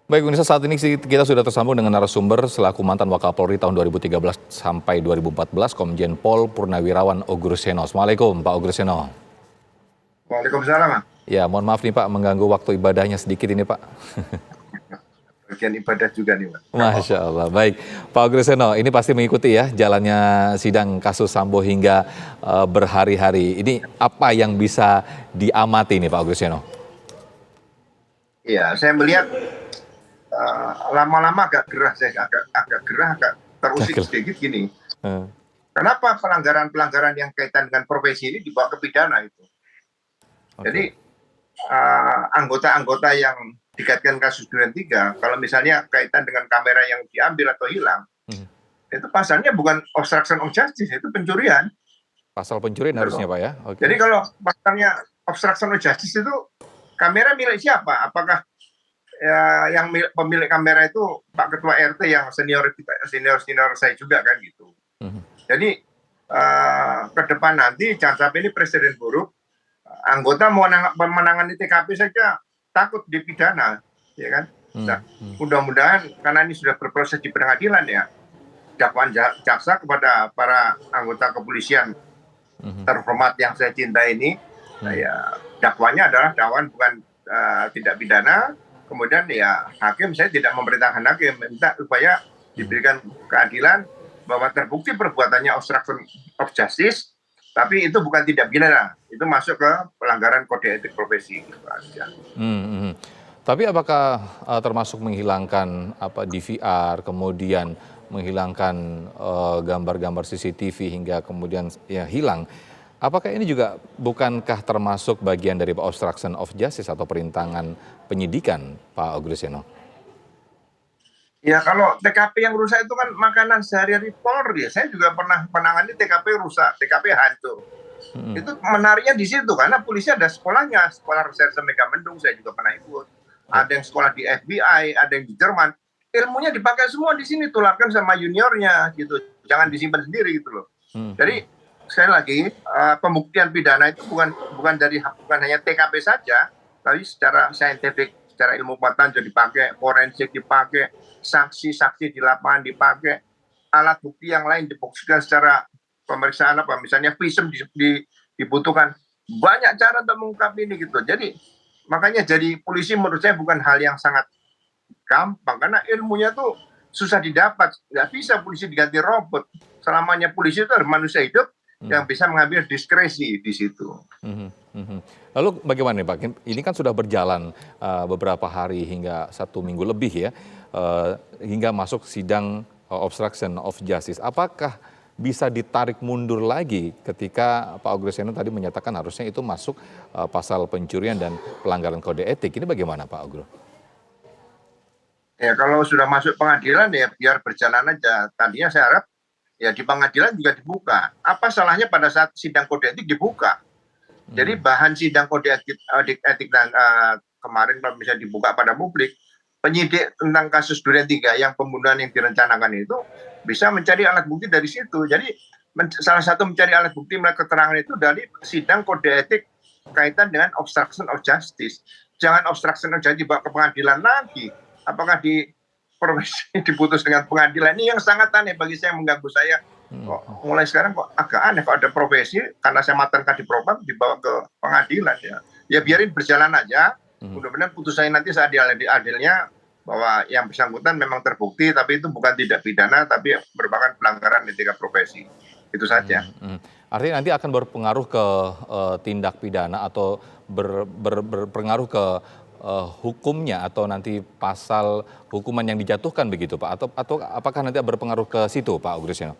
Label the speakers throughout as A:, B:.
A: Baik, pemirsa, saat ini kita sudah tersambung dengan narasumber selaku mantan Wakapolri tahun 2013 sampai 2014, Komjen Pol Purnawirawan Oguruseno. Assalamualaikum, Pak Oguruseno.
B: Waalaikumsalam, Mas.
A: Ya, mohon maaf nih Pak, mengganggu waktu ibadahnya sedikit ini Pak.
B: Bagian ibadah juga nih, Mas.
A: Masya Allah, baik. Pak Oguruseno, ini pasti mengikuti ya jalannya sidang kasus Sambo hingga berhari-hari. Ini apa yang bisa diamati nih Pak Oguruseno?
B: Iya, saya melihat lama-lama agak gerah, agak terusik sedikit gini. Kenapa pelanggaran-pelanggaran yang kaitan dengan profesi ini dibawa ke pidana itu? Jadi anggota-anggota yang dikaitkan kasus Duren 3, kalau misalnya kaitan dengan kamera yang diambil atau hilang, itu pasalnya bukan obstruction of justice, itu pencurian.
A: Pasal pencurian harusnya Pak ya?
B: Okay. Jadi kalau pasalnya obstruction of justice itu kamera milik siapa? Apakah yang pemilik kamera itu Pak Ketua RT yang senior saya juga kan gitu. Jadi ke depan nanti jangan sampai ini presiden buruk, anggota mau menangani TKP saja takut dipidana, ya kan? Nah, mudah-mudahan karena ini sudah berproses di pengadilan ya, dakwaan jaksa kepada para anggota kepolisian terhormat yang saya cintai ini, ya dakwanya adalah dakwaan bukan tidak pidana. Kemudian ya hakim, saya tidak memerintahkan hakim, minta supaya diberikan keadilan bahwa terbukti perbuatannya obstruction of justice, tapi itu bukan tidak pidana, itu masuk ke pelanggaran kode etik profesi.
A: Tapi apakah termasuk menghilangkan DVR, kemudian menghilangkan gambar-gambar CCTV hingga kemudian ya hilang? Apakah ini juga bukankah termasuk bagian dari obstruction of justice atau perintangan penyidikan, Pak Oguruseno?
B: Ya kalau TKP yang rusak itu kan makanan sehari-hari Polri. Saya juga pernah menangani TKP rusak, TKP hancur. Itu menariknya di situ karena polisi ada sekolahnya, sekolah reserse Megamendung, saya juga pernah ikut. Ada yang sekolah di FBI, ada yang di Jerman. Ilmunya dipakai semua di sini, tularkan sama juniornya gitu. Jangan disimpan sendiri gitu loh. Jadi sekali lagi pembuktian pidana itu bukan hanya TKP saja, tapi secara saintifik, secara ilmu pengetahuan jadi dipakai, forensik dipakai, saksi-saksi di lapangan dipakai, alat bukti yang lain dibuktikan secara pemeriksaan misalnya visum dibutuhkan, banyak cara untuk mengungkap ini gitu. Jadi makanya jadi polisi menurut saya bukan hal yang sangat gampang karena ilmunya tuh susah didapat, nggak bisa polisi diganti robot. Selamanya polisi itu harus manusia hidup yang bisa mengambil diskresi di situ.
A: Lalu bagaimana nih Pak? Ini kan sudah berjalan beberapa hari hingga 1 minggu lebih ya, hingga masuk sidang obstruction of justice. Apakah bisa ditarik mundur lagi ketika Pak Oguruseno tadi menyatakan harusnya itu masuk pasal pencurian dan pelanggaran kode etik? Ini bagaimana Pak Ogur?
B: Ya kalau sudah masuk pengadilan ya biar berjalan aja. Tadinya saya harap ya di pengadilan juga dibuka. Apa salahnya pada saat sidang kode etik dibuka? Jadi bahan sidang kode etik dan kemarin kalau misalnya dibuka pada publik, penyidik tentang kasus Duren 3 yang pembunuhan yang direncanakan itu bisa mencari alat bukti dari situ. Jadi salah satu mencari alat bukti melalui keterangan itu dari sidang kode etik kaitan dengan obstruction of justice. Jangan obstruction of justice dibawa ke pengadilan lagi. Apakah diputus dengan pengadilan? Ini yang sangat aneh bagi saya, mengganggu saya. Mulai sekarang kok agak aneh kalau ada profesi karena saya mantan kadipropam dibawa ke pengadilan ya. Ya biarin berjalan aja. Mudah-mudahan putusannya nanti seadil-adilnya bahwa yang bersangkutan memang terbukti tapi itu bukan tidak pidana tapi merupakan pelanggaran etika profesi. Itu saja.
A: Artinya nanti akan berpengaruh ke tindak pidana atau berpengaruh ke hukumnya atau nanti pasal hukuman yang dijatuhkan begitu Pak? Atau apakah nanti berpengaruh ke situ Pak Oguruseno?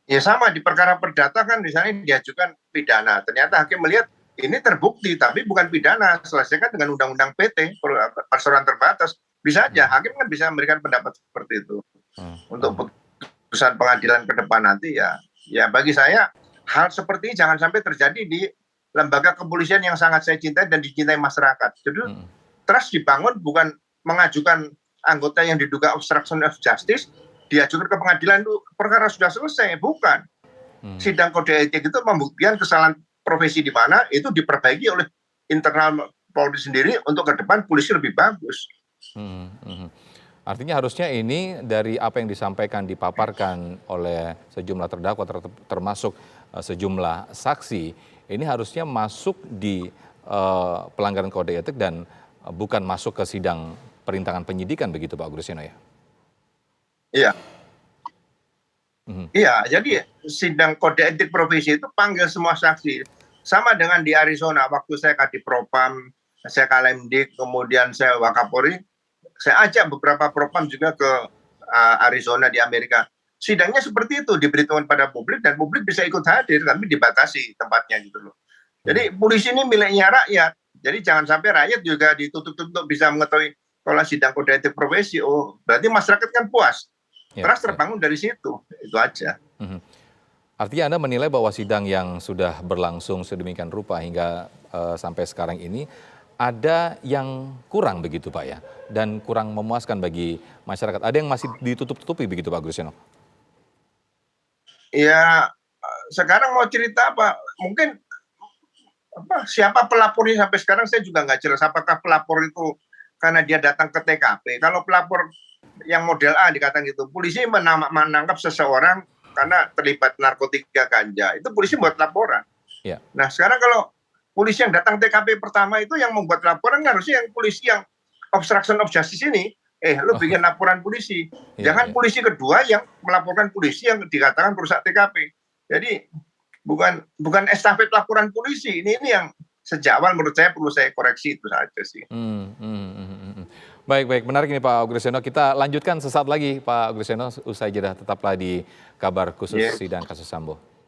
B: Ya sama di perkara perdata kan misalnya diajukan pidana, ternyata hakim melihat ini terbukti tapi bukan pidana, selesaikan dengan undang-undang PT perseroan terbatas, bisa aja hakim kan bisa memberikan pendapat seperti itu. Untuk putusan pengadilan ke depan nanti ya bagi saya hal seperti ini jangan sampai terjadi di lembaga kepolisian yang sangat saya cintai dan dicintai masyarakat. Jadi trust dibangun bukan mengajukan anggota yang diduga obstruction of justice diajukan ke pengadilan itu perkara sudah selesai, bukan. Sidang kode etik itu membuktikan kesalahan profesi di mana itu diperbaiki oleh internal Polri sendiri untuk ke depan polisi lebih bagus.
A: Mhm, mhm. Artinya harusnya ini dari apa yang disampaikan, dipaparkan oleh sejumlah terdakwa termasuk sejumlah saksi, ini harusnya masuk di pelanggaran kode etik dan bukan masuk ke sidang perintangan penyidikan begitu Pak Agustinus ya?
B: Iya.
A: Mhm.
B: Iya, jadi sidang kode etik profesi itu panggil semua saksi. Sama dengan di Arizona, waktu saya Kadipropam, saya Kalemdik, kemudian saya Wakapolri, saya ajak beberapa propam juga ke Arizona di Amerika. Sidangnya seperti itu, diberitahukan pada publik dan publik bisa ikut hadir, tapi dibatasi tempatnya gitu loh. Jadi polisi ini miliknya rakyat, jadi jangan sampai rakyat juga ditutup-tutup bisa mengetahui kalau sidang kode etik profesi. Oh, berarti masyarakat kan puas.
A: Ya,
B: Trust
A: ya.
B: terbangun dari situ, itu aja.
A: Mhm. Artinya Anda menilai bahwa sidang yang sudah berlangsung sedemikian rupa hingga sampai sekarang ini ada yang kurang begitu Pak ya, dan kurang memuaskan bagi masyarakat. Ada yang masih ditutup-tutupi begitu Pak Agustinus?
B: Ya, sekarang mau cerita apa? Mungkin siapa pelapornya sampai sekarang saya juga nggak jelas. Apakah pelapor itu karena dia datang ke TKP? Kalau pelapor yang model A dikatakan gitu, polisi menangkap seseorang karena terlibat narkotika ganja, itu polisi buat laporan.
A: Ya.
B: Nah sekarang kalau polisi yang datang TKP pertama itu yang membuat laporan harusnya yang polisi yang obstruction of justice ini, lu bikin laporan polisi. Jangan polisi kedua yang melaporkan polisi yang dikatakan perusak TKP. Jadi bukan estafet laporan polisi, ini yang sejak awal menurut saya perlu saya koreksi, itu saja sih.
A: Baik, menarik ini Pak Agustinus. Kita lanjutkan sesaat lagi Pak Agustinus, usai jeda tetaplah di Kabar Khusus Sidang Kasus Sambo.